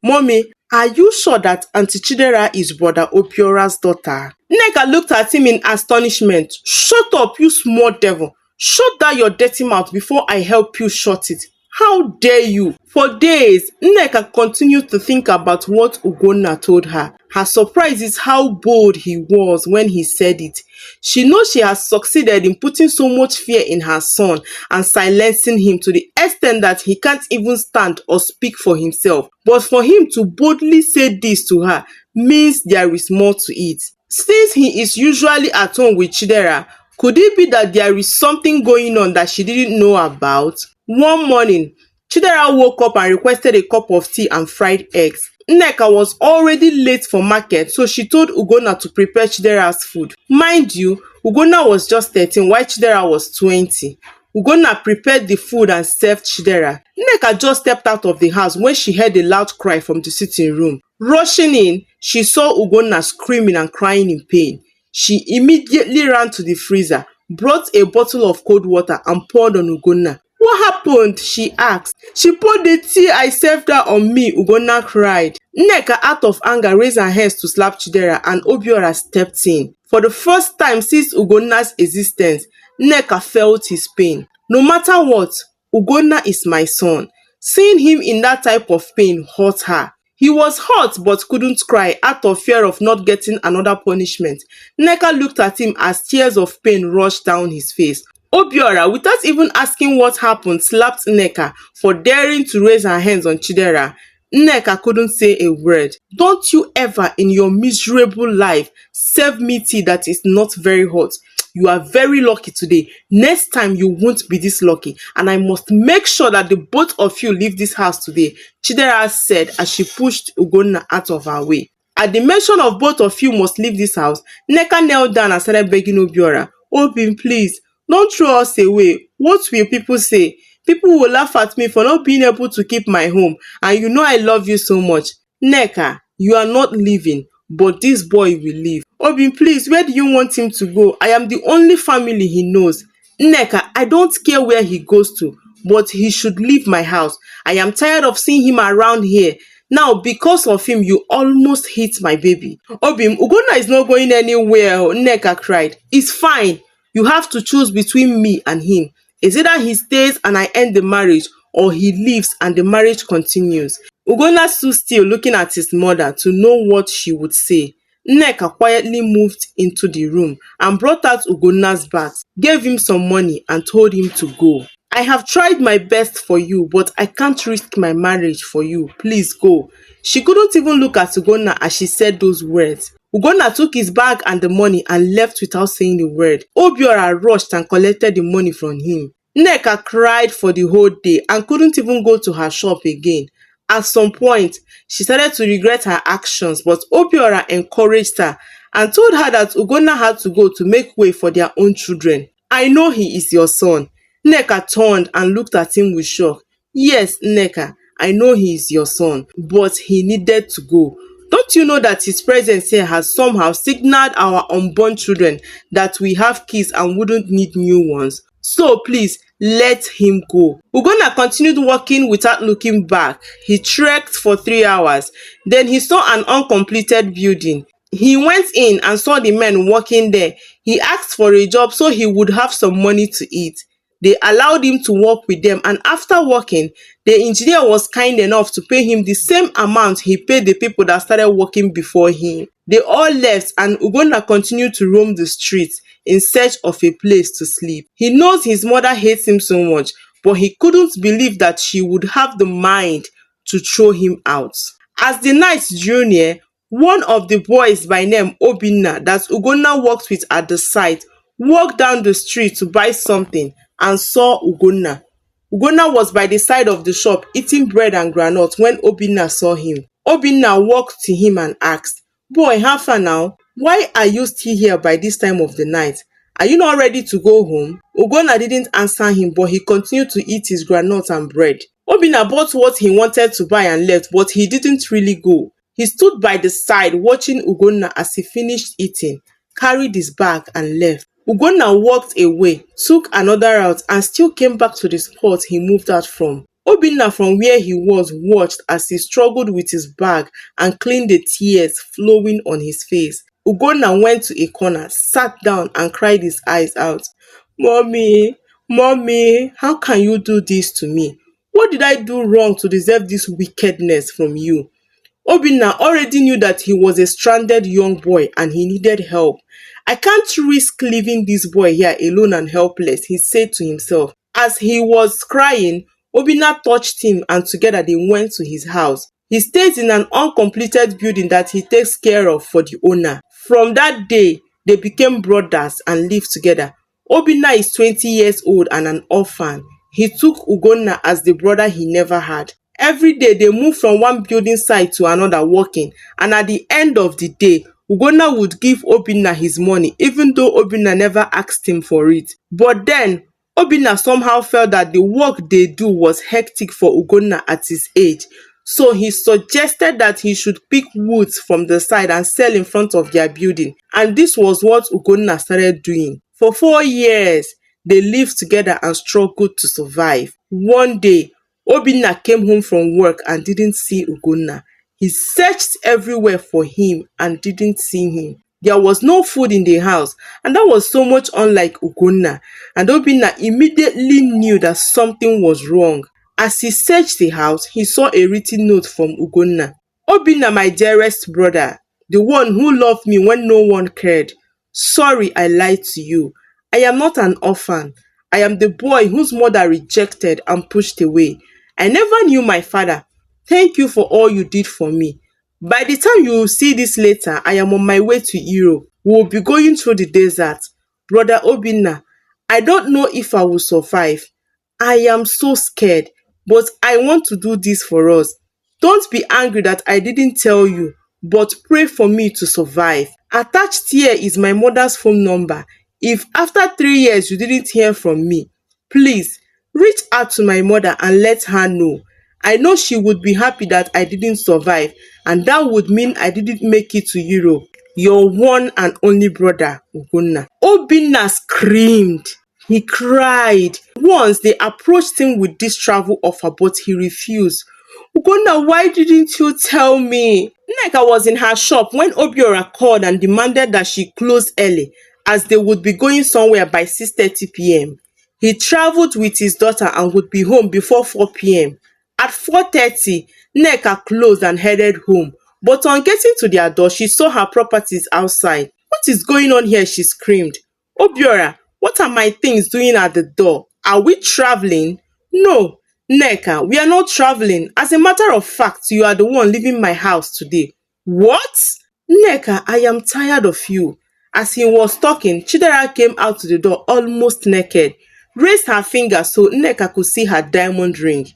Mommy, are you sure that Auntie Chidera is Brother Opiora's daughter? Nneka looked at him in astonishment. Shut up, you small devil. Shut down your dirty mouth before I help you shut it. How dare you? For days, Nneka continued to think about what Ugonna told her. Her surprise is how bold he was when he said it. She knows she has succeeded in putting so much fear in her son and silencing him to the extent that he can't even stand or speak for himself. But for him to boldly say this to her means there is more to it. Since he is usually at home with Chidera, could it be that there is something going on that she didn't know about? One morning, Chidera woke up and requested a cup of tea and fried eggs. Nneka was already late for market, so she told Ugonna to prepare Chidera's food. Mind you, Ugonna was just 13 while Chidera was 20. Ugonna prepared the food and served Chidera. Nneka just stepped out of the house when she heard a loud cry from the sitting room. Rushing in, she saw Ugonna screaming and crying in pain. She immediately ran to the freezer, brought a bottle of cold water and poured on Ugonna. What happened? She asked. She poured the tea I served her on me, Ugonna cried. Nneka, out of anger, raised her hands to slap Chidera and Obiora stepped in. For the first time since Ugonna's existence, Nneka felt his pain. No matter what, Ugonna is my son. Seeing him in that type of pain hurt her. He was hurt but couldn't cry out of fear of not getting another punishment. Nneka looked at him as tears of pain rushed down his face. Obiora, without even asking what happened, slapped Nneka for daring to raise her hands on Chidera. Nneka couldn't say a word. Don't you ever in your miserable life serve me tea that is not very hot. You are very lucky today. Next time you won't be this lucky, and I must make sure that the both of you leave this house today, Chidera said as she pushed Ugonna out of her way. At the mention of both of you must leave this house, Nneka knelt down and started begging Obiora, Obin, please, don't throw us away. What will people say? People will laugh at me for not being able to keep my home, and you know I love you so much. Nneka, you are not leaving, but this boy will leave. Obin, please, where do you want him to go? I am the only family he knows. Nneka, I don't care where he goes to, but he should leave my house. I am tired of seeing him around here. Now, because of him, you almost hit my baby. Obim, Ugonna is not going anywhere, Nneka cried. It's fine. You have to choose between me and him. Is either he stays and I end the marriage, or he leaves and the marriage continues. Ugonna stood still looking at his mother to know what she would say. Nneka quietly moved into the room and brought out Ugonna's bag, gave him some money and told him to go. I have tried my best for you, but I can't risk my marriage for you. Please go. She couldn't even look at Ugonna as she said those words. Ugonna took his bag and the money and left without saying a word. Obiora rushed and collected the money from him. Nneka cried for the whole day and couldn't even go to her shop again. At some point, she started to regret her actions, but Obiora encouraged her and told her that Ugonna had to go to make way for their own children. I know he is your son. Nneka turned and looked at him with shock. Yes, Nneka, I know he is your son, but he needed to go. Don't you know that his presence here has somehow signaled our unborn children that we have kids and wouldn't need new ones? So please, let him go. Ugonna continued walking without looking back. He trekked for 3 hours. Then he saw an uncompleted building. He went in and saw the men working there. He asked for a job so he would have some money to eat. They allowed him to work with them, and after working, the engineer was kind enough to pay him the same amount he paid the people that started working before him. They all left and Ugonna continued to roam the streets in search of a place to sleep. He knows his mother hates him so much, but he couldn't believe that she would have the mind to throw him out. As the night drew near, one of the boys by name Obinna that Ugonna worked with at the site walked down the street to buy something and saw Ugonna. Ugonna was by the side of the shop eating bread and groundnut when Obinna saw him. Obinna walked to him and asked, Boy, how far now? Why are you still here by this time of the night? Are you not ready to go home? Ugonna didn't answer him, but he continued to eat his groundnut and bread. Obinna bought what he wanted to buy and left, but he didn't really go. He stood by the side watching Ugonna as he finished eating, carried his bag and left. Ugonna walked away, took another route and still came back to the spot he moved out from. Obinna from where he was watched as he struggled with his bag and cleaned the tears flowing on his face. Ugonna went to a corner, sat down and cried his eyes out. Mommy, mommy, how can you do this to me? What did I do wrong to deserve this wickedness from you? Obinna already knew that he was a stranded young boy and he needed help. I can't risk leaving this boy here alone and helpless, he said to himself. As he was crying, Obinna touched him and together they went to his house. He stays in an uncompleted building that he takes care of for the owner. From that day, they became brothers and lived together. Obinna is 20 years old and an orphan. He took Ugonna as the brother he never had. Every day they move from one building site to another working, and at the end of the day, Ugonna would give Obinna his money even though Obinna never asked him for it. But then, Obinna somehow felt that the work they do was hectic for Ugonna at his age. So he suggested that he should pick woods from the side and sell in front of their building. And this was what Ugonna started doing. For 4 years, they lived together and struggled to survive. One day, Obinna came home from work and didn't see Ugonna. He searched everywhere for him and didn't see him. There was no food in the house, and that was so much unlike Ugonna. And Obinna immediately knew that something was wrong. As he searched the house, he saw a written note from Ugonna. Obinna, my dearest brother, the one who loved me when no one cared. Sorry I lied to you. I am not an orphan. I am the boy whose mother rejected and pushed away. I never knew my father. Thank you for all you did for me. By the time you will see this later, I am on my way to Europe. We will be going through the desert. Brother Obinna, I don't know if I will survive. I am so scared, but I want to do this for us. Don't be angry that I didn't tell you, but pray for me to survive. Attached here is my mother's phone number. If after 3 years you didn't hear from me, please reach out to my mother and let her know. I know she would be happy that I didn't survive, and that would mean I didn't make it to Europe. Your one and only brother, Ugonna. Obinna screamed. He cried. Once they approached him with this travel offer, but he refused. Ugonna, why didn't you tell me? Nneka was in her shop when Obiora called and demanded that she close early, as they would be going somewhere by 6:30 p.m. He traveled with his daughter and would be home before 4 p.m. At 4:30, Nneka closed and headed home. But on getting to their door, she saw her properties outside. What is going on here? She screamed. Obiora, what are my things doing at the door? Are we traveling? No, Nneka, we are not traveling. As a matter of fact, you are the one leaving my house today. What? Nneka, I am tired of you. As he was talking, Chidera came out to the door almost naked, raised her finger so Nneka could see her diamond ring.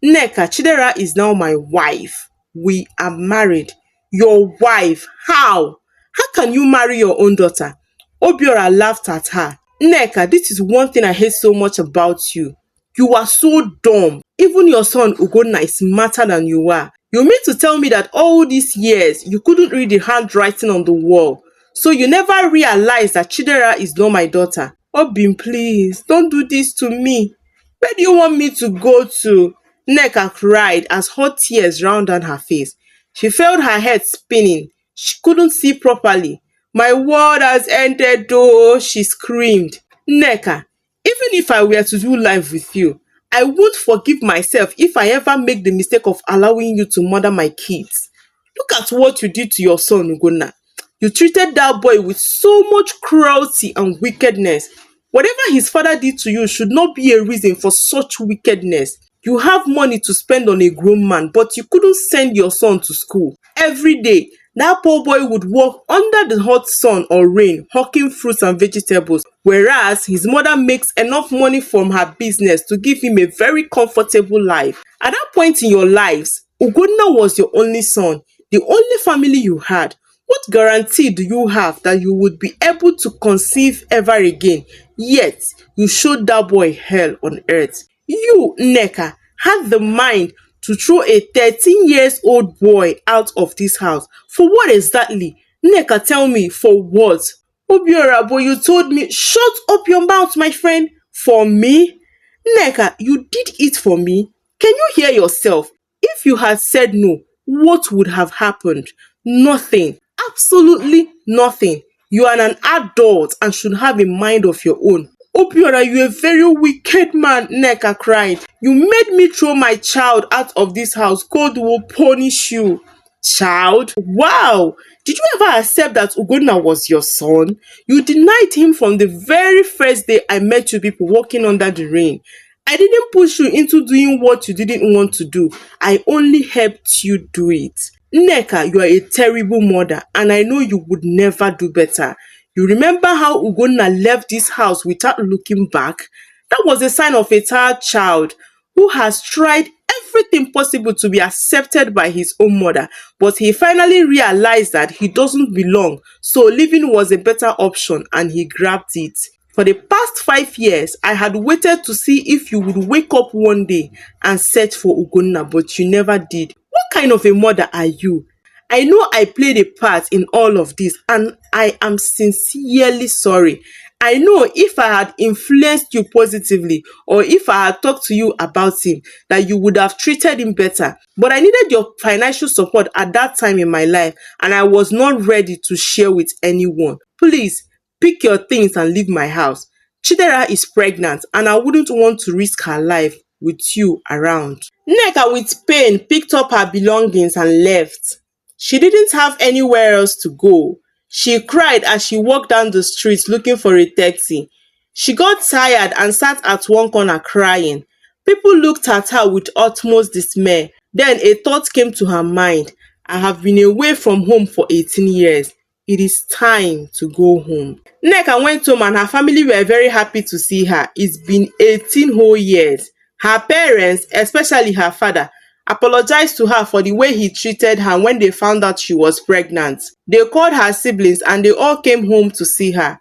Nneka, Chidera is now my wife. We are married. Your wife? How? How can you marry your own daughter? Obiora laughed at her. Nneka, this is one thing I hate so much about you. You are so dumb. Even your son Ugonna is smarter than you are. You mean to tell me that all these years you couldn't read the handwriting on the wall? So you never realized that Chidera is not my daughter? Obin, please, don't do this to me. Where do you want me to go to? Nneka cried as hot tears ran down her face. She felt her head spinning. She couldn't see properly. My world has ended though, she screamed. Nneka, even if I were to do life with you, I won't forgive myself if I ever make the mistake of allowing you to murder my kids. Look at what you did to your son, Ugonna. You treated that boy with so much cruelty and wickedness. Whatever his father did to you should not be a reason for such wickedness. You have money to spend on a grown man, but you couldn't send your son to school. Every day, that poor boy would walk under the hot sun or rain, hawking fruits and vegetables, whereas his mother makes enough money from her business to give him a very comfortable life. At that point in your lives, Ugonna was your only son, the only family you had. What guarantee do you have that you would be able to conceive ever again? Yet, you showed that boy hell on earth. You, Nneka, had the mind to throw a 13-years-old boy out of this house. For what exactly? Nneka, tell me, for what? Obiora, boy, you told me, shut up your mouth, my friend. For me? Nneka, you did it for me. Can you hear yourself? If you had said no, what would have happened? Nothing. Absolutely nothing. You are an adult and should have a mind of your own. Obiora, you a very wicked man, Nneka cried. You made me throw my child out of this house. God will punish you. Child? Wow! Did you ever accept that Ugonna was your son? You denied him from the very first day I met you people walking under the rain. I didn't push you into doing what you didn't want to do. I only helped you do it. Nneka, you are a terrible mother and I know you would never do better. You remember how Ugonna left this house without looking back? That was a sign of a tired child who has tried everything possible to be accepted by his own mother, but he finally realized that he doesn't belong, so leaving was a better option and he grabbed it. For the past 5 years, I had waited to see if you would wake up one day and search for Ugonna, but you never did. What kind of a mother are you? I know I played a part in all of this and I am sincerely sorry. I know if I had influenced you positively or if I had talked to you about him, that you would have treated him better. But I needed your financial support at that time in my life and I was not ready to share with anyone. Please, pick your things and leave my house. Chidera is pregnant and I wouldn't want to risk her life with you around. Nneka with pain picked up her belongings and left. She didn't have anywhere else to go. She cried as she walked down the street looking for a taxi. She got tired and sat at one corner crying. People looked at her with utmost dismay. Then a thought came to her mind. I have been away from home for 18 years. It is time to go home. Nneka went home and her family were very happy to see her. It's been 18 whole years. Her parents, especially her father, apologized to her for the way he treated her when they found out she was pregnant. They called her siblings and they all came home to see her.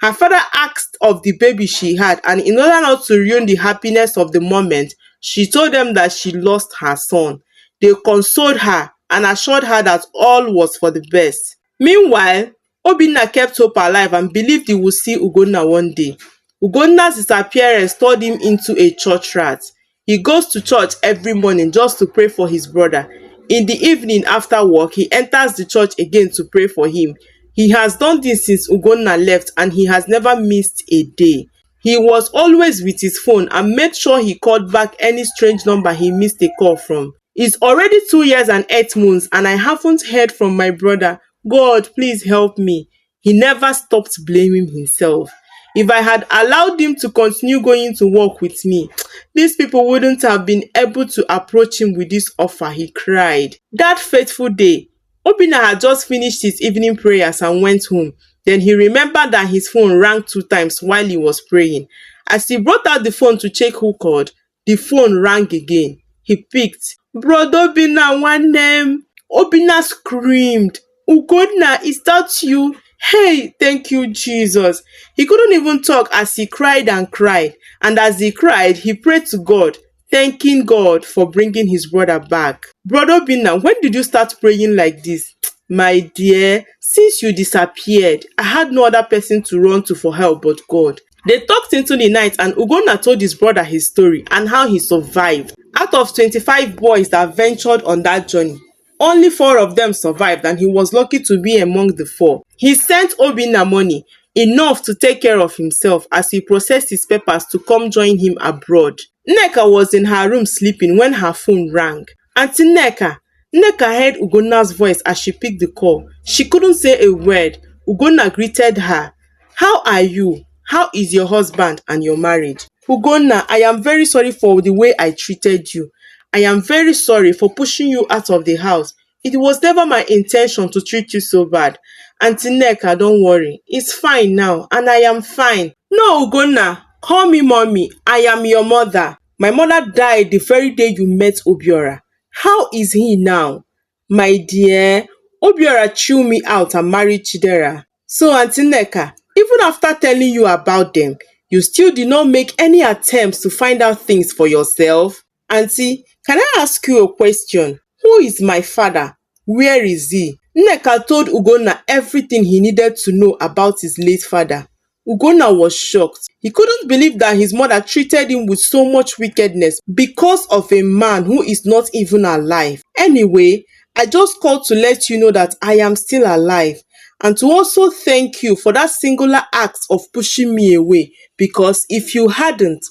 Her father asked of the baby she had, and in order not to ruin the happiness of the moment, she told them that she lost her son. They consoled her and assured her that all was for the best. Meanwhile, Obinna kept hope alive and believed he would see Ugonna one day. Ugonna's disappearance turned him into a church rat. He goes to church every morning just to pray for his brother. In the evening after work, he enters the church again to pray for him. He has done this since Ugonna left and he has never missed a day. He was always with his phone and made sure he called back any strange number he missed a call from. It's already 2 years and 8 months and I haven't heard from my brother. God, please help me. He never stopped blaming himself. If I had allowed him to continue going to work with me, these people wouldn't have been able to approach him with this offer, he cried. That fateful day, Obinna had just finished his evening prayers and went home. Then he remembered that his phone rang 2 times while he was praying. As he brought out the phone to check who called, the phone rang again. He picked. Brother Obinna, one name. Obinna screamed. Ugonna, is that you? Hey, thank you, Jesus. He couldn't even talk as he cried and cried. And as he cried, he prayed to God, thanking God for bringing his brother back. Brother Obinna, when did you start praying like this? My dear, since you disappeared, I had no other person to run to for help but God. They talked into the night and Ugonna told his brother his story and how he survived. Out of 25 boys that ventured on that journey, only 4 of them survived and he was lucky to be among the 4. He sent Obinna money, enough to take care of himself as he processed his papers to come join him abroad. Nneka was in her room sleeping when her phone rang. Auntie Nneka. Nneka heard Ugonna's voice as she picked the call. She couldn't say a word. Ugonna greeted her. How are you? How is your husband and your marriage? Ugonna, I am very sorry for the way I treated you. I am very sorry for pushing you out of the house. It was never my intention to treat you so bad. Auntie Nneka, don't worry. It's fine now and I am fine. No, Ugonna, call me mommy. I am your mother. My mother died the very day you met Obiora. How is he now? My dear, Obiora threw me out and married Chidera. So Auntie Nneka, even after telling you about them, you still did not make any attempts to find out things for yourself? Auntie, can I ask you a question? Who is my father? Where is he? Nneka told Ugonna everything he needed to know about his late father. Ugonna was shocked. He couldn't believe that his mother treated him with so much wickedness because of a man who is not even alive. Anyway, I just called to let you know that I am still alive and to also thank you for that singular act of pushing me away, because if you hadn't,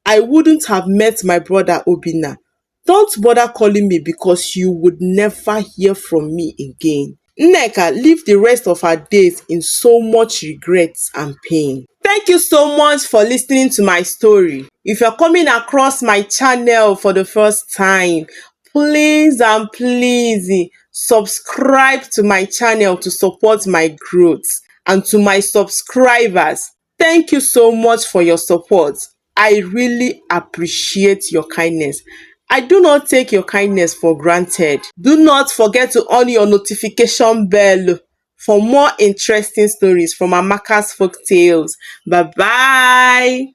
I wouldn't have met my brother Obina. Don't bother calling me because you would never hear from me again. Nneka lived the rest of her days in so much regret and pain. Thank you so much for listening to my story. If you're coming across my channel for the first time, please and please subscribe to my channel to support my growth. And to my subscribers, thank you so much for your support. I really appreciate your kindness. I do not take your kindness for granted. Do not forget to on your notification bell for more interesting stories from Amaka's Folktales. Bye bye.